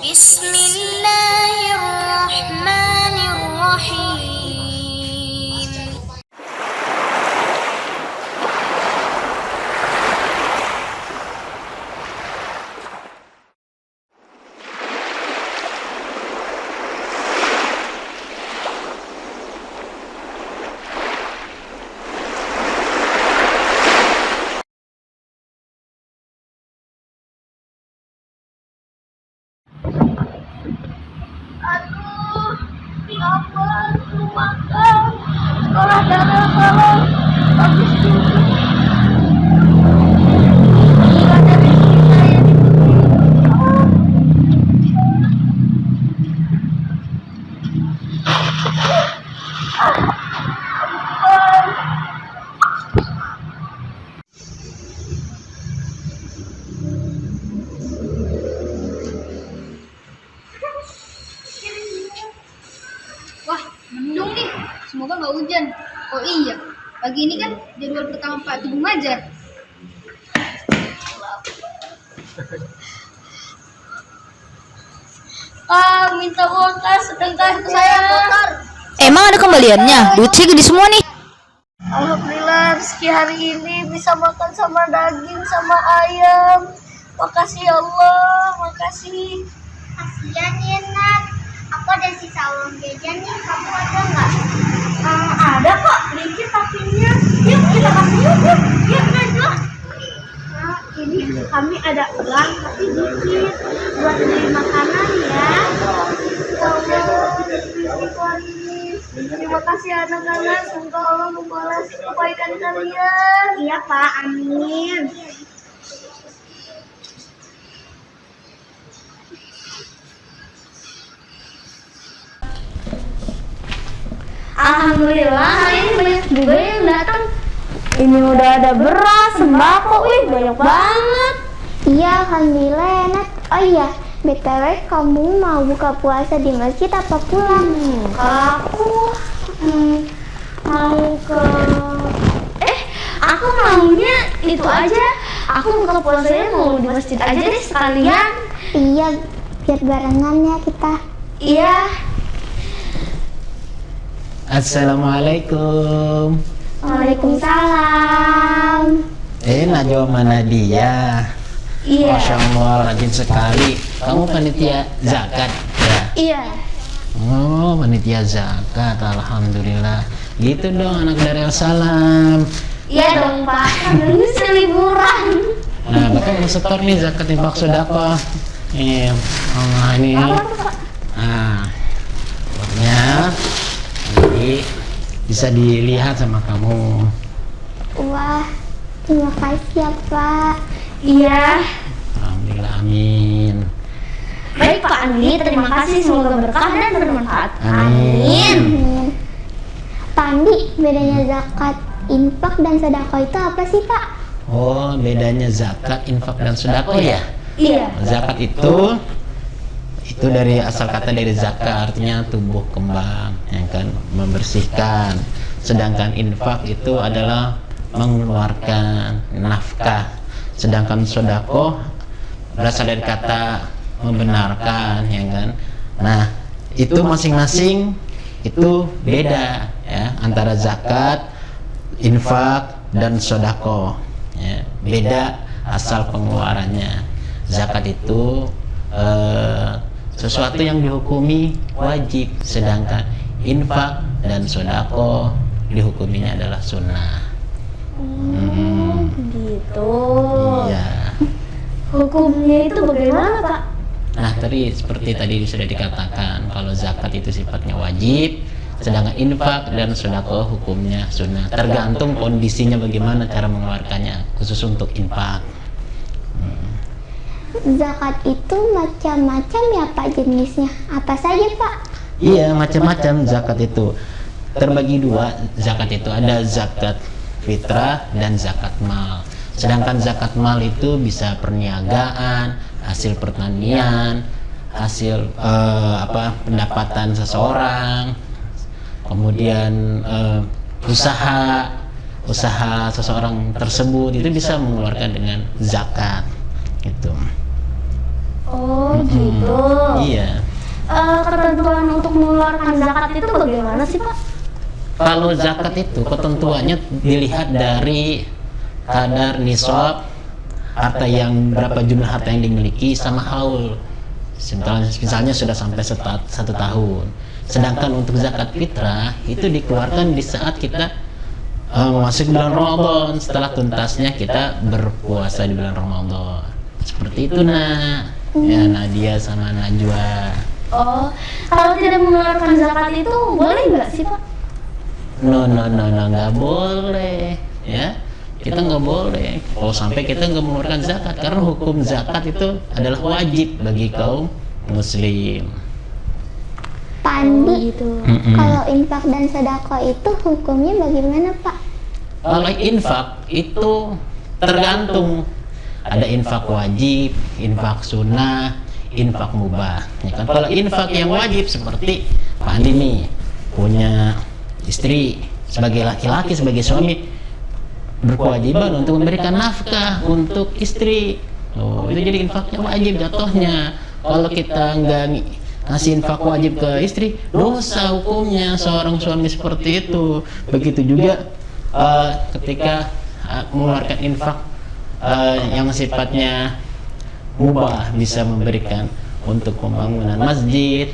Bismillahirrahmanirrahim. Aduh, ya ampun, belum makan. Sekolah darah salah, habis juga. Gila dari saya Wah, mendung nih. Semoga nggak hujan. Oh iya, pagi ini kan jadwal pertama Pak Teguh ngajar. minta uang kas sebentar saya kotor. Emang ada kembaliannya? Duit sih gede semua nih. Alhamdulillah rezeki hari ini bisa makan sama daging sama ayam. Makasih ya Allah, makasih. Kasihan ya Nat, aku ada sisa uang jajan nih, kamu ada nggak? Ada kok, dikit tapinya. Yuk kita kasih yuk, yuk Najwa. Nah, ini kami ada uang tapi dikit buat beli makanan ya. Ya Allah, rezeki hari ini. Terima kasih anak-anak, semoga Allah membalas kebaikan kalian. Iya Pak, amin. Alhamdulillah hari ini banyak juga yang datang. Ini udah ada beras, sembako, wih banyak banget. Iya, alhamdulillah ya Nat. Oh iya, BTW kamu mau buka puasa di masjid apa pulang? Aku mau ke aku maunya itu aja. Aku buka puasanya mau di masjid aja deh sekalian. Iya, biar barengan ya kita. Iya. Assalamualaikum. Waalaikumsalam. Najwa mana dia? Iya. Masya Allah, rajin sekali. Kamu panitia zakat ya? Iya. Oh, panitia zakat. Alhamdulillah. Gitu dong anak dari Salam. Iya dong Pak, kan ini liburan. Nah, Bapak mau setor nih zakat infak sedekah. Ini. Nah, pokoknya nanti bisa dilihat sama kamu. Wah, terima kasih ya Pak. Iya. Alhamdulillah, amin. Baik Pak Andi, terima kasih, semoga berkah dan bermanfaat. Amin. Amin. Pak Andi, bedanya zakat, infak, dan sedekah itu apa sih Pak? Oh, bedanya zakat, infak, dan sedekah ya? Iya. Zakat itu dari asal kata dari zakat, artinya tumbuh kembang, yang kan membersihkan. Sedangkan infak itu adalah mengeluarkan nafkah. Sedangkan sedekah berasal dari kata membenarkan, ya kan? Nah, itu masing-masing itu beda ya antara zakat, infak, dan sedekah. Ya, beda asal pengeluarannya. Zakat itu sesuatu yang dihukumi wajib, sedangkan infak dan sedekah dihukuminya adalah sunnah. Gitu. Iya. Hukumnya itu bagaimana Pak? Nah, seperti tadi sudah dikatakan, kalau zakat itu sifatnya wajib, sedangkan infak dan sedekah hukumnya sunnah. Tergantung kondisinya bagaimana cara mengeluarkannya, khusus untuk infak. Zakat itu macam-macam ya Pak jenisnya. Apa saja Pak? Iya, macam-macam zakat itu. Terbagi dua, zakat itu ada zakat fitrah dan zakat mal. Sedangkan zakat mal itu bisa perniagaan, hasil pertanian, hasil pendapatan seseorang, kemudian usaha seseorang tersebut itu bisa mengeluarkan dengan zakat gitu. Oh gitu. Iya. Ketentuan untuk mengeluarkan zakat itu bagaimana sih Pak? Kalau zakat itu ketentuannya dilihat dari kadar nisab, harta yang berapa jumlah harta yang dimiliki sama haul. Misalnya sudah sampai 1 tahun. Sedangkan untuk zakat fitrah itu dikeluarkan di saat kita masuk bulan Ramadan, setelah tuntasnya kita berpuasa di bulan Ramadan. Seperti itu nak. Ya Nadia sama Najwa. Oh, kalau tidak mengeluarkan zakat itu boleh nggak sih Pak? No, nggak boleh. Ya, kita nggak boleh. Kalau sampai kita nggak mengeluarkan zakat, karena hukum zakat itu adalah wajib bagi kaum muslim. Pak Andi, Gitu. kalau infak dan sedekah itu hukumnya bagaimana Pak? Kalau infak itu tergantung. Ada infak wajib, infak sunnah, infak mubah. Ya kan? Kalau infak yang wajib seperti Pak Andi nih punya istri, sebagai laki-laki, sebagai suami berkewajiban untuk memberikan nafkah untuk istri. Oh, itu jadi infaknya wajib jatuhnya. Kalau kita nggak ngasih infak wajib ke istri, dosa hukumnya seorang suami seperti itu. Begitu juga ketika mengeluarkan infak yang sifatnya mubah, bisa memberikan untuk pembangunan masjid,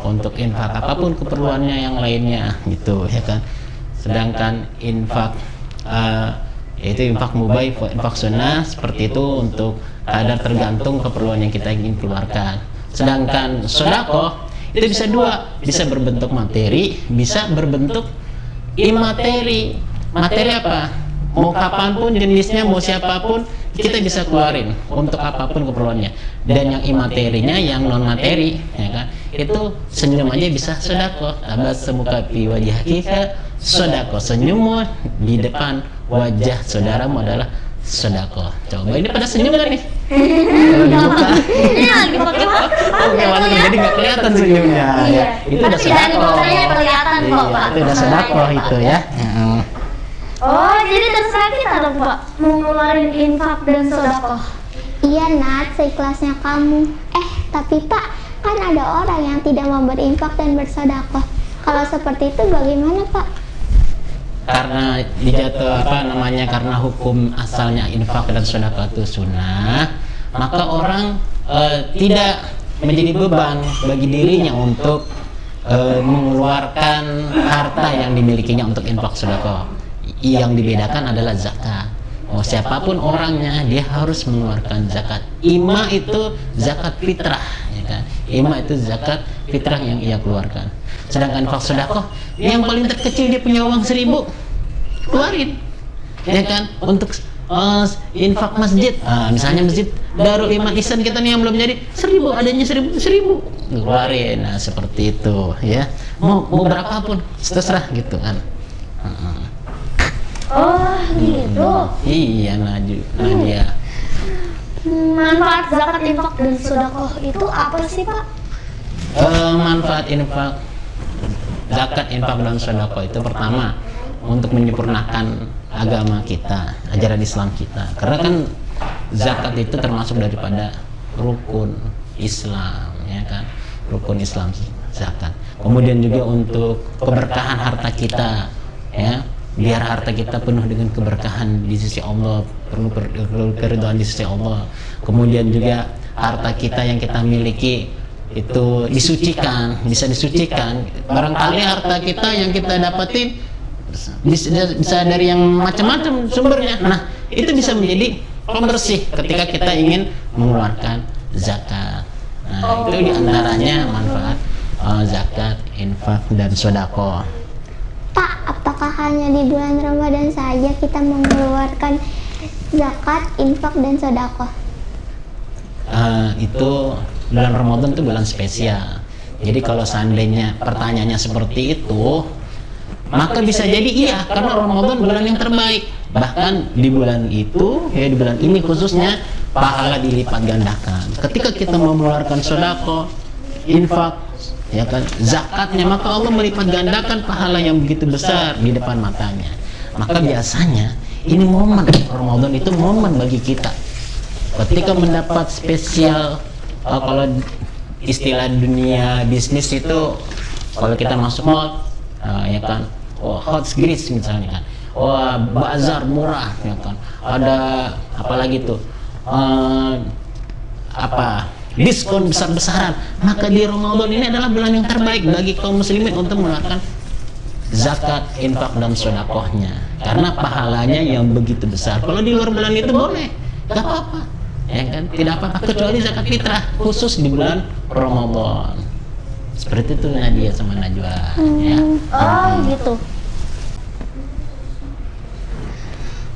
untuk infak apapun keperluannya yang lainnya gitu ya kan. Sedangkan infak yaitu infak mubah, infak sunnah seperti itu untuk kadar tergantung keperluan yang kita ingin keluarkan. Sedangkan sedekah itu bisa dua, bisa berbentuk materi, bisa berbentuk imateri. Materi apa? Mau kapanpun jenisnya, mau siapapun kita bisa keluarin untuk apapun keperluannya. Dan yang imaterinya, yang non materi, ya kan? Itu senyum aja bisa sedekah. Tabassumuka fi wajhika sedekah. Senyummu di depan wajah saudaramu adalah sedekah. Coba ini pada senyum kan nih? Ini lagi pakai Gimana tuh? Jadi nggak kelihatan senyumnya. Ya. Itu udah sedekah. kelihatan kok Iya, Pak. itu udah sedekah itu ya. Oh, jadi terserah kita dong Pak mau ngeluarin infak dan sedekah. Iya Nat, seikhlasnya kamu. Tapi Pak, kan ada orang yang tidak mau berinfak dan bersedekah. Kalau seperti itu bagaimana Pak? Karena dijatuh karena hukum asalnya infak dan sedekah itu sunnah, maka orang tidak menjadi beban bagi dirinya untuk mengeluarkan harta yang dimilikinya untuk infak sedekah. Yang dibedakan adalah zakat. Siapapun orangnya dia harus mengeluarkan zakat. Ima itu zakat fitrah, ya kan? Ima itu zakat fitrah yang ia keluarkan. Sedangkan infak sedekah yang paling terkecil dia punya uang 1.000, keluarin, ya kan? Untuk infak masjid, misalnya masjid Darul Iman Ihsan kita nih yang belum jadi 1.000, adanya 1.000 keluarin. Nah seperti itu ya. Mau berapapun terserah gitu kan. Oh, gitu. Iya Nadia. Manfaat zakat, infak dan sedekah itu apa sih Pak? Manfaat infak, zakat, infak dan sedekah itu pertama untuk menyempurnakan agama kita, ajaran Islam kita. Karena kan zakat itu termasuk daripada rukun Islam, ya kan? Rukun Islam zakat. Kemudian juga untuk keberkahan harta kita, ya. Biar harta kita penuh dengan keberkahan di sisi Allah, perlu keridhaan di sisi Allah. Kemudian juga harta kita yang kita miliki itu disucikan, bisa disucikan. Barangkali harta kita yang kita dapatin bisa dari yang macam-macam sumbernya. Nah, itu bisa menjadi pembersih ketika kita ingin mengeluarkan zakat. Nah, itu diantaranya manfaat zakat, infak, dan sedekah. Pak, apakah hanya di bulan Ramadan saja kita mengeluarkan zakat, infak, dan sedekah? Itu bulan Ramadan itu bulan spesial. Jadi kalau seandainya pertanyaannya seperti itu, maka bisa jadi iya, karena Ramadan bulan yang terbaik. Bahkan di bulan itu, ya di bulan ini khususnya, pahala dilipat gandakan. Ketika kita mau mengeluarkan sedekah, infak, ya kan, zakatnya, maka Allah melipat gandakan pahala yang begitu besar di depan matanya. Maka biasanya ini momen Ramadan, itu momen bagi kita ketika mendapat spesial. Kalau istilah dunia bisnis itu kalau kita masuk mall, ya kan, hot grease misalnya kan, bazar murah, ya kan, ada apalagi tuh, diskon besar-besaran. Maka di Ramadan ini adalah bulan yang terbaik bagi kaum muslimin untuk mengeluarkan zakat, infak dan sedekahnya, karena pahalanya yang begitu besar. Kalau di luar bulan itu boleh, gak apa-apa, ya kan, tidak apa-apa, kecuali zakat fitrah khusus di bulan Ramadan. Seperti itu Nadia sama Najwa, ya. Oh gitu.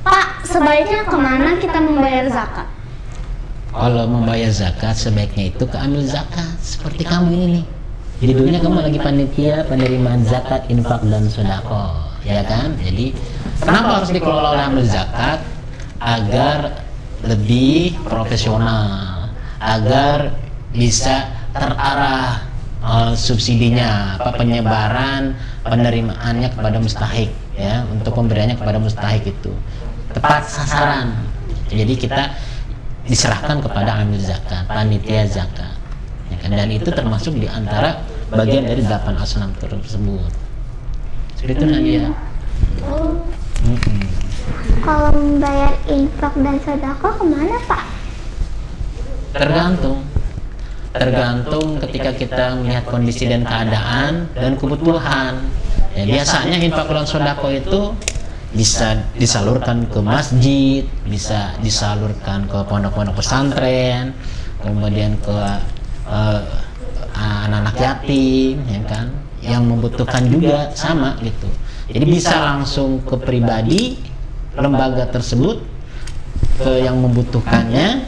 Pak, sebaiknya kemana kita membayar zakat? Kalau membayar zakat sebaiknya itu ke amil zakat seperti kamu ini nih. Jadi dulunya kamu lagi panitia penerimaan zakat, infak dan sedekah, ya kan? Jadi kenapa harus dikelola oleh amil zakat? Agar lebih profesional, agar bisa terarah subsidinya, penyebaran penerimaannya kepada mustahik, ya, untuk pemberiannya kepada mustahik itu tepat sasaran. Jadi kita diserahkan kepada amil zakat, panitia zakat, ya kan? Dan itu termasuk di antara bagian dari 8 asnaf tersebut. Seperti itu Nadia. Kalau membayar infak dan sedekah kemana Pak? Tergantung ketika kita melihat kondisi dan keadaan dan kebutuhan. Ya, biasanya infak dan sedekah itu bisa disalurkan ke masjid, bisa disalurkan ke pondok-pondok pesantren, kemudian ke anak-anak yatim, ya kan, yang membutuhkan juga sama gitu. Jadi bisa langsung ke pribadi lembaga tersebut, ke yang membutuhkannya,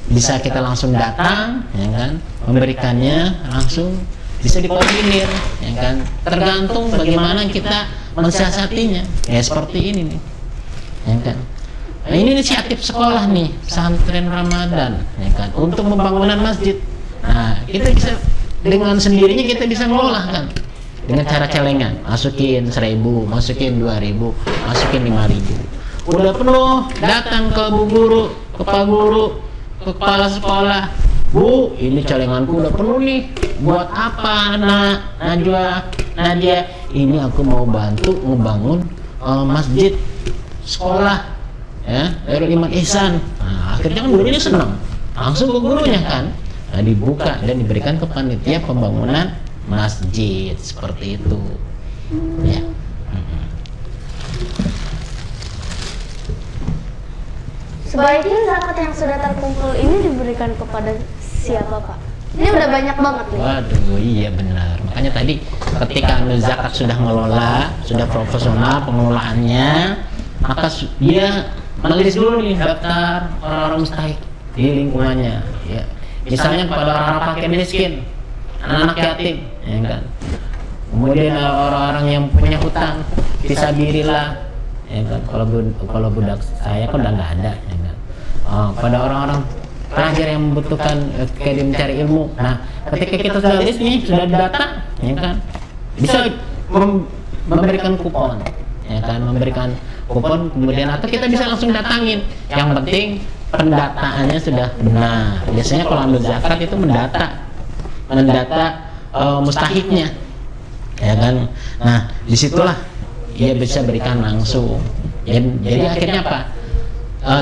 bisa kita langsung datang, ya kan, memberikannya langsung, bisa dikoordinir, ya kan, tergantung bagaimana kita mensiasatinya. Ya seperti ini nih, ya kan. Nah, ini inisiatif sekolah nih, pesantren Ramadan, ya kan, untuk pembangunan masjid. Nah, kita bisa dengan sendirinya kita bisa ngelola kan, dengan cara celengan, masukin 1.000, masukin 2.000, masukin 5.000. Udah penuh, datang ke bu guru, ke pak guru, ke kepala sekolah. Bu, ini celenganku udah penuh nih. Buat apa, Najwa, Nadia? Ini aku mau bantu ngebangun masjid sekolah, ya, Darul Iman Ihsan. Nah, akhirnya kan gurunya senang, langsung ke gurunya kan. Nah, dibuka dan diberikan ke panitia pembangunan masjid, seperti itu, ya. Sebaiknya zakat yang sudah terkumpul ini diberikan kepada siapa Pak? Ini udah banyak banget nih. Waduh, iya benar. Makanya tadi ketika amil zakat sudah ngelola, sudah profesional pengelolaannya, maka dia menulis dulu nih daftar orang-orang mustahik di lingkungannya, ya. Misalnya kepada orang-orang fakir miskin, anak-anak yatim, ya kan. Kemudian orang-orang yang punya hutang, fisabilillah, ya kan. Kalau budak saya kan udah nggak ada, ya kan. Pada orang-orang pelajar yang membutuhkan kayak dia mencari ilmu. Nah, ketika kita sudah list nih, sudah data, ya kan, bisa memberikan kupon, ya kan, memberikan kupon, kemudian atau kita bisa langsung datangin. Yang penting pendataannya sudah benar. Biasanya kalau ambil zakat itu mendata mustahiknya, ya kan. Nah, disitulah ia bisa berikan langsung. Jadi akhirnya apa?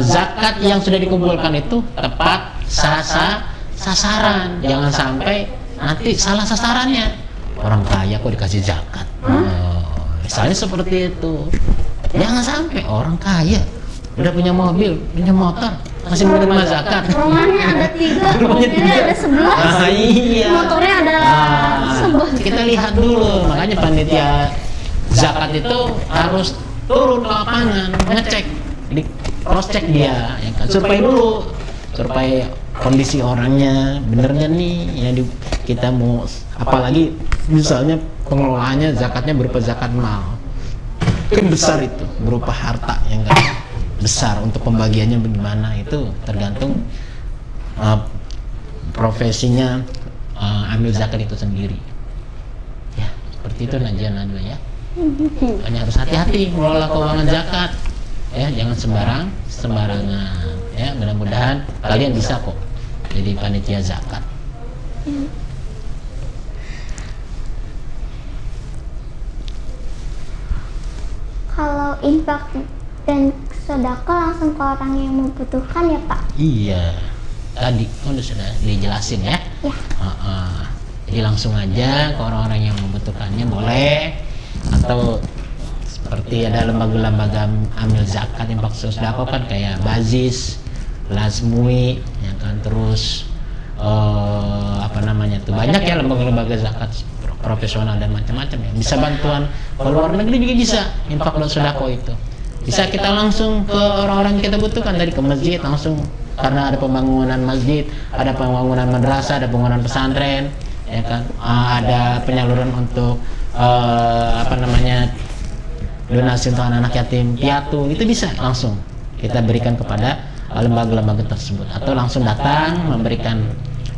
Zakat yang sudah dikumpulkan itu tepat sasaran. Jangan sampai nanti salah sasarannya. Orang kaya kok dikasih zakat. Misalnya seperti itu. Jangan sampai orang kaya udah punya mobil, punya motor, masih menerima zakat. Rumahnya ada 3, mobilnya ada 11, iya. motornya ada 11. Kita lihat dulu, makanya panitia zakat itu harus turun ke lapangan, ngecek, di cross check dia, ya kan? Survei kondisi orangnya, benernya nih, ya kita mau, apalagi misalnya pengelolaannya zakatnya berupa zakat mal, kan besar itu, berupa harta yang kan besar, untuk pembagiannya bagaimana itu tergantung profesinya ambil zakat itu sendiri, ya seperti itu Najwa ya. Hanya harus hati-hati mengelola keuangan zakat, ya, jangan sembarangan, ya. Mudah-mudahan kalian bisa kok jadi panitia zakat. infak dan sedekah langsung ke orang yang membutuhkan ya Pak? Iya, tadi sudah dijelasin ya. Ya. Jadi langsung aja ke orang-orang yang membutuhkannya boleh, atau seperti ada lembaga-lembaga amil zakat infak sedekah kan kayak Bazis, Lazmui, ya kan, terus apa namanya tuh, banyak ya lembaga-lembaga zakat profesional dan macam-macam ya. Bisa bantuan ke luar negeri juga bisa infak dan sedekah itu. Bisa kita langsung ke orang-orang yang kita butuhkan, tadi ke masjid langsung karena ada pembangunan masjid, ada pembangunan madrasah, ada pembangunan pesantren, ya kan, ada penyaluran untuk apa namanya donasi untuk anak yatim piatu, itu bisa langsung kita berikan kepada lembaga-lembaga tersebut, atau langsung datang memberikan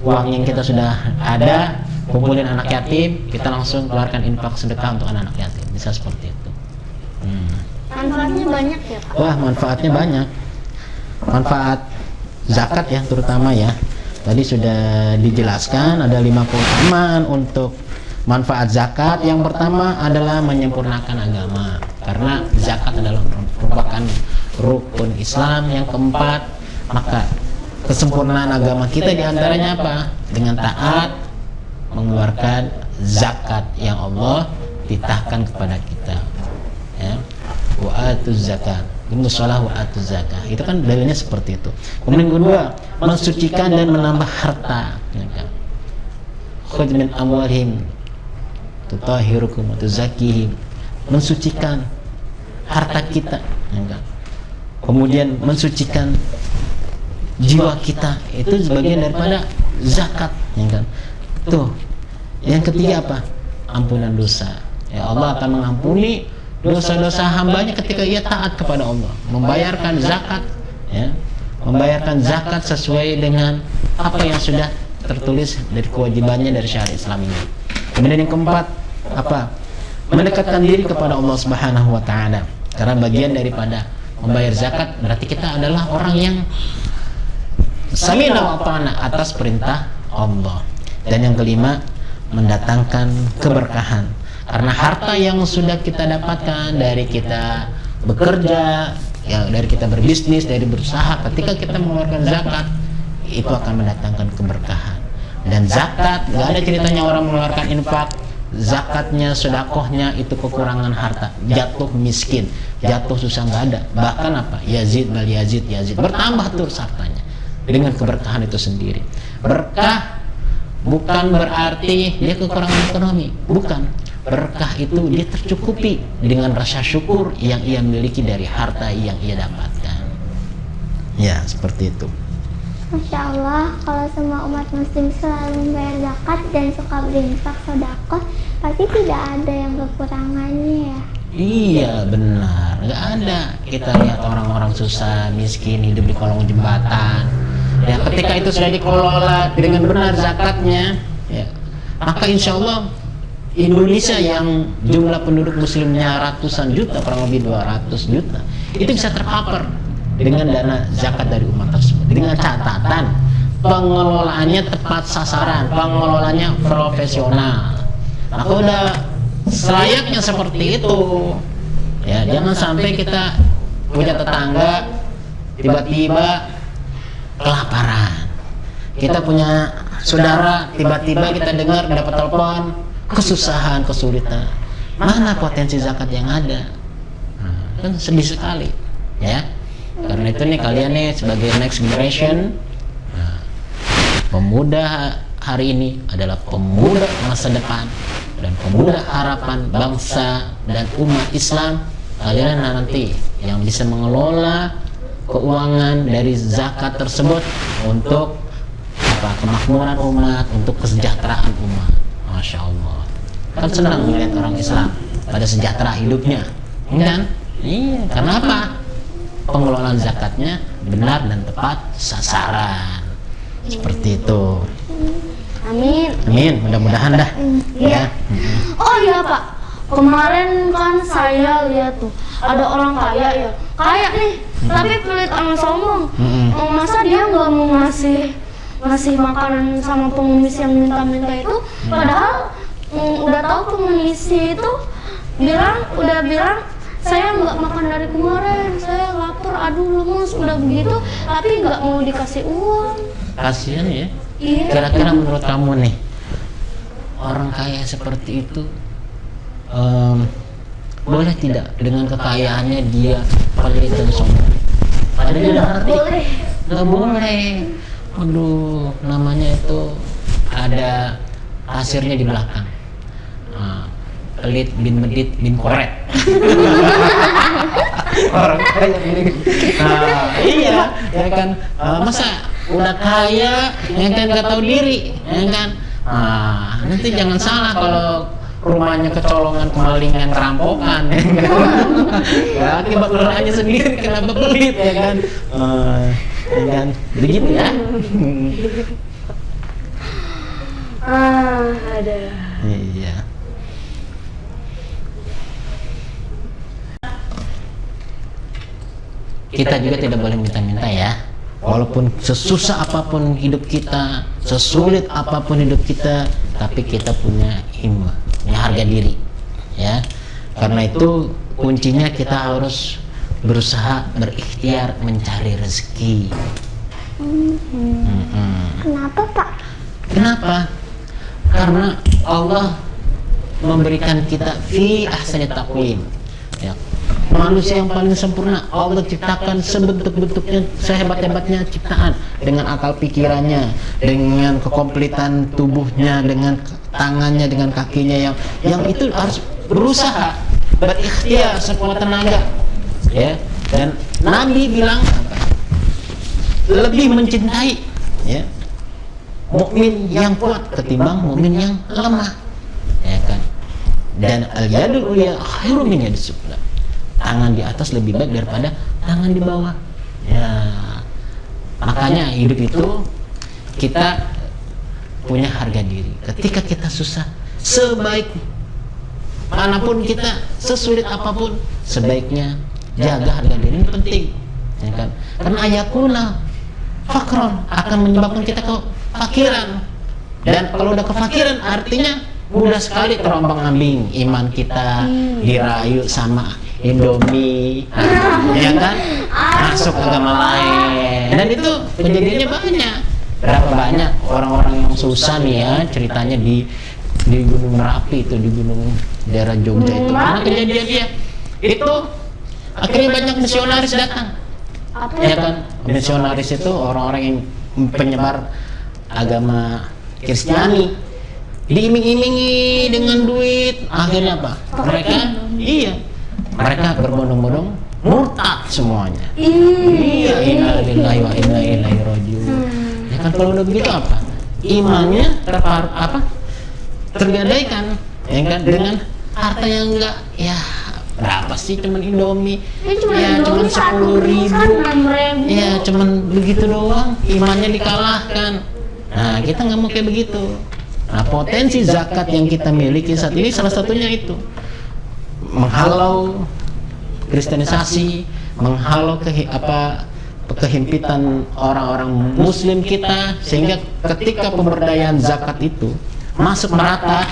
uang yang kita sudah ada, kumpulin anak yatim, kita langsung keluarkan infak sedekah untuk anak yatim, bisa seperti itu. Manfaatnya banyak ya Pak? Wah, manfaatnya banyak. Manfaat zakat ya terutama ya. Tadi sudah dijelaskan ada 5 keutamaan untuk manfaat zakat. Yang pertama adalah menyempurnakan agama, karena zakat adalah merupakan rukun Islam. Yang keempat, maka kesempurnaan agama kita diantaranya apa? Dengan taat mengeluarkan zakat yang Allah titahkan kepada kita, ya. Wa'atuz zakat, innallaha wa'atuz zakat, itu kan dalilnya seperti itu. Kemudian kedua, mensucikan dan menambah harta, ya kan? Khudh min amwalihim tutahhirukum wa tuzakkihim, mensucikan harta kita, ya kan? Kemudian mensucikan jiwa kita, itu sebagian daripada zakat, ya kan? Tuh. Yang ketiga apa? Ampunan dosa. Ya, Allah akan mengampuni dosa-dosa hambanya ketika ia taat kepada Allah, membayarkan zakat, ya, membayarkan zakat sesuai dengan apa yang sudah tertulis dari kewajibannya dari syariat Islam ini. Kemudian yang keempat apa? Mendekatkan diri kepada Allah Subhanahu wa taala. Karena bagian daripada membayar zakat berarti kita adalah orang yang sami'na wa ata'na atas perintah Allah. Dan yang kelima, mendatangkan keberkahan. Karena harta yang sudah kita dapatkan dari kita bekerja, ya, dari kita berbisnis, dari berusaha, ketika kita mengeluarkan zakat, itu akan mendatangkan keberkahan. Dan zakat, gak ada ceritanya orang mengeluarkan infak, zakatnya, sedekahnya itu kekurangan harta, jatuh miskin, jatuh susah, gak ada. Bahkan apa? Yazid bal yazid, bertambah terus hartanya dengan keberkahan itu sendiri. Berkah bukan berarti dia kekurangan ekonomi, bukan. Berkah itu dia tercukupi dengan rasa syukur yang ia miliki dari harta yang ia dapatkan. Ya, seperti itu. Masya Allah, kalau semua umat muslim selalu membayar zakat dan suka berinfak sedekah, pasti tidak ada yang kekurangannya ya. Iya, benar. Nggak ada. Kita lihat orang-orang susah, miskin, hidup di kolong jembatan. Ya, ketika itu sudah dikelola dengan benar zakatnya, ya, maka insya Allah Indonesia yang jumlah penduduk muslimnya ratusan juta, kurang lebih 200 juta, itu bisa tercover dengan dana zakat dari umat tersebut, dengan catatan pengelolaannya tepat sasaran, pengelolaannya profesional. Maka udah selayaknya seperti itu, ya. Jangan sampai kita punya tetangga tiba-tiba kelaparan, kita punya saudara tiba-tiba kita dengar dapat telepon kesusahan, kesulitan, mana potensi zakat yang ada? Kan sedih sekali, ya. Karena itu nih kalian nih sebagai next generation, pemuda hari ini adalah pemuda masa depan dan pemuda harapan bangsa dan umat Islam. Kalian nanti yang bisa mengelola keuangan dari zakat tersebut untuk apa? Kemakmuran umat, untuk kesejahteraan umat. Masya Allah, kan senang melihat orang Islam pada sejahtera hidupnya, kan? Iya, karena apa? Pengelolaan zakatnya benar dan tepat sasaran. Seperti itu. Amin. Amin, mudah-mudahan dah. Ya. Oh iya Pak, kemarin kan saya lihat tuh ada orang kaya ya, kaya nih, tapi pelit sama sombong. Masa dia nggak mau ngasih makanan sama pengemis yang minta-minta itu, padahal udah tahu pengemis itu udah bilang saya nggak makan dari kemarin, saya lapar, aduh lemes, udah begitu, tapi nggak mau dikasih uang. Kasihan ya. Iya. Kira-kira menurut kamu nih, orang kaya seperti itu boleh tidak dengan kekayaannya dia pelit dan sombong? Ada di hati? Boleh. Nggak boleh. Aduh, namanya itu ada hasilnya di belakang. Pelit bin medit bin koret. Orang kaya ini. Iya, ya kan. Masa udah kaya, ya kan nggak tahu diri, ya kan. Nanti jangan salah kalau rumahnya kecolongan, kemalingan, kerampokan, ya kan. Ya, akibat lelahnya sendiri kenapa pelit, ya kan. Ya kan, begitu ya. Ada. Iya. Kita juga tidak boleh minta-minta ya. Walaupun sesusah apapun hidup kita, sesulit apapun hidup kita, tapi kita punya himmah, punya harga diri, ya. Karena itu kuncinya kita harus berusaha, berikhtiar mencari rezeki. Kenapa Pak? Kenapa? Karena Allah memberikan kita fi ahsani taqwim. Ya. Manusia yang paling sempurna Allah ciptakan sebentuk-bentuknya, sehebat-hebatnya ciptaan, dengan akal pikirannya, dengan kekompletan tubuhnya, dengan tangannya, dengan kakinya, yang itu harus berusaha, berikhtiar sekuat tenaga, ya. Dan Nabi bilang lebih mencintai, ya, mukmin yang kuat ketimbang mukmin yang lemah, ya kan. Dan al-yadul ulya khairum min yadis sufla. Tangan di atas lebih baik daripada tangan di bawah. Ya, makanya hidup itu kita punya harga diri. Ketika kita susah, sebaik manapun kita, sesulit apapun, sebaiknya jaga harga diri. Ini penting, ya kan? Karena ayakuna fakron akan menyebabkan kita kefakiran. Dan kalau udah kefakiran, artinya mudah sekali terombang-ambing iman kita, dirayu sama Indomie, ya kan, masuk agama lain. Dan itu kejadiannya banyak. Berapa banyak orang-orang yang susah nih ya, ceritanya di Gunung Merapi itu, di gunung daerah Jogja itu. Karena kejadian dia itu akhirnya banyak misionaris datang. Ya kan, misionaris itu orang-orang yang penyebar agama Kristiani, diiming-imingi dengan duit. Akhirnya apa? Mereka berbondong-bondong murtad semuanya. Iya, inna lillahi wa inna ilaihi raji'un. Ya kan, kalau udah begitu apa? Imannya tergadaikan, ya kan, dengan harta yang enggak, ya berapa sih, cuman Indomie, ya cuman 10.000, ya cuman begitu doang, imannya dikalahkan. Nah, kita nggak mau kayak begitu. Nah, potensi zakat yang kita miliki saat ini salah satunya itu menghalau kristenisasi, menghalau kehimpitan orang-orang muslim kita, sehingga ketika pemberdayaan zakat itu masuk merata,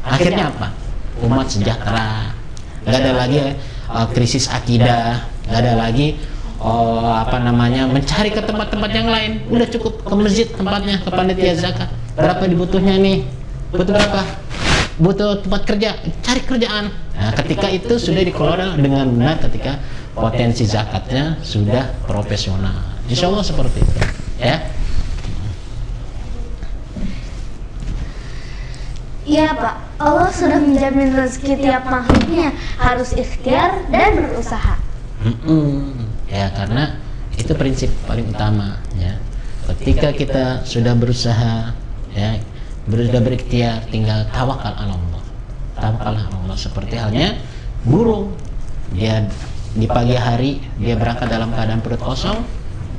akhirnya apa? Umat sejahtera, nggak ada lagi krisis akidah, nggak ada lagi mencari ke tempat-tempat yang lain. Udah cukup ke masjid tempatnya, ke panitia zakat. Berapa dibutuhnya nih? Butuh berapa? Butuh tempat kerja, cari kerjaan. Nah, ketika itu sudah dikelola dengan benar, ketika potensi zakatnya sudah profesional, insya Allah seperti itu, ya. Iya Pak, Allah sudah menjamin rezeki tiap makhluknya, harus ikhtiar dan berusaha. Ya, karena itu prinsip paling utama, ya. Ketika kita sudah berusaha, ya, sudah berikhtiar, tinggal tawakal ala Allah. Tawakal ala Allah, seperti halnya burung. Dia di pagi hari dia berangkat dalam keadaan perut kosong,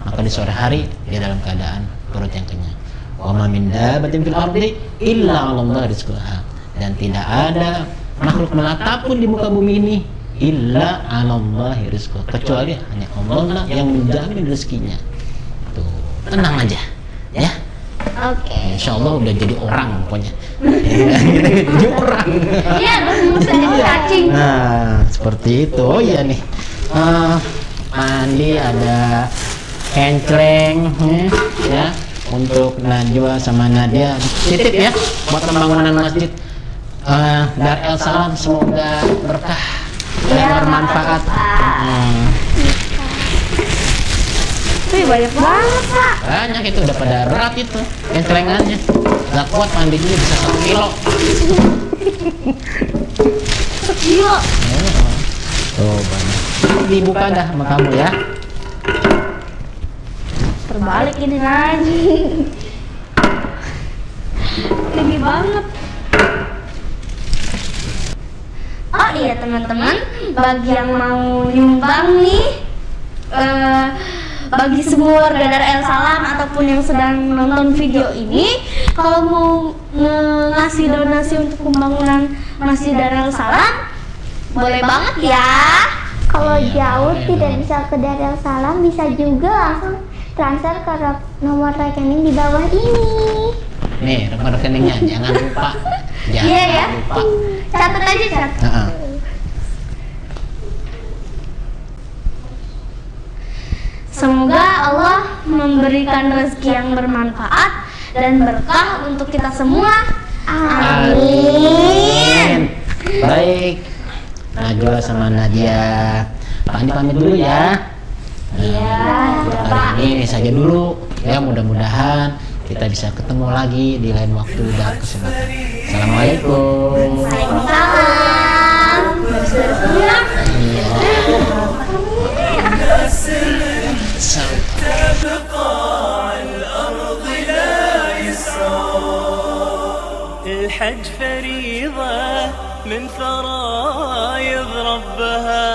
maka di sore hari dia dalam keadaan perut yang kenyang. Wa ma min dabbatin fil ardi illa 'ala Allah rizquha. Dan tidak ada makhluk melata pun di muka bumi ini illa 'ala Allah rizquha, kecuali hanya Allah lah yang menjamin rezekinya. Tuh, tenang aja, ya. Oke. Insya Allah udah jadi orang pokoknya. Kita jadi orang. Iya, bisa jadi cacing. Nah, seperti itu. Oh iya nih. Mandi ada kencleng ya untuk Najwa sama Nadia. Titip ya buat pembangunan masjid. Dar El Salam semoga berkah dan bermanfaat. Wih, banyak banget, Pak. Banyak itu udah pada berat itu kenclengannya. Gak kuat mandi juga bisa 1 kilo. Gila. Tuh banyak. Dibuka dah sama kamu ya. Terbalik ini lagi. Tinggi banget. Oh iya teman-teman, bagi yang mau nyumbang nih, bagi semua warga Dar El Salam ataupun yang sedang nonton video ini, kalau mau ngasih donasi untuk pembangunan Masjid Dar El Salam, boleh banget ya. Kalau Iya, jauh boleh tidak dong. bisa ke Dar El Salam, bisa juga langsung transfer ke nomor rekening di bawah ini. Nih nomor rekeningnya jangan lupa. Jangan Iya ya. lupa. Catat aja, catat. Heeh. Semoga Allah memberikan rezeki yang bermanfaat dan berkah untuk kita semua. Amin. Baik, Najwa sama Nadia, Pak Andi pamit dulu ya. Iya, Hari ini saja dulu. Ya mudah-mudahan kita bisa ketemu lagi di lain waktu dan kesempatan. Assalamualaikum. Waalaikumsalam. Beres-beres dulu ya. الحج فريضة من فرائض ربها.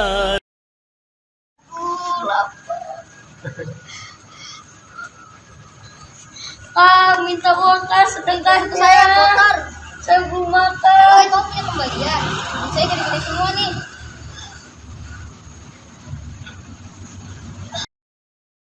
Kak, minta uang Kak, sedekah itu saya. Saya belum makan. Kamu punya kembalian. Saya gede-gede semua nih.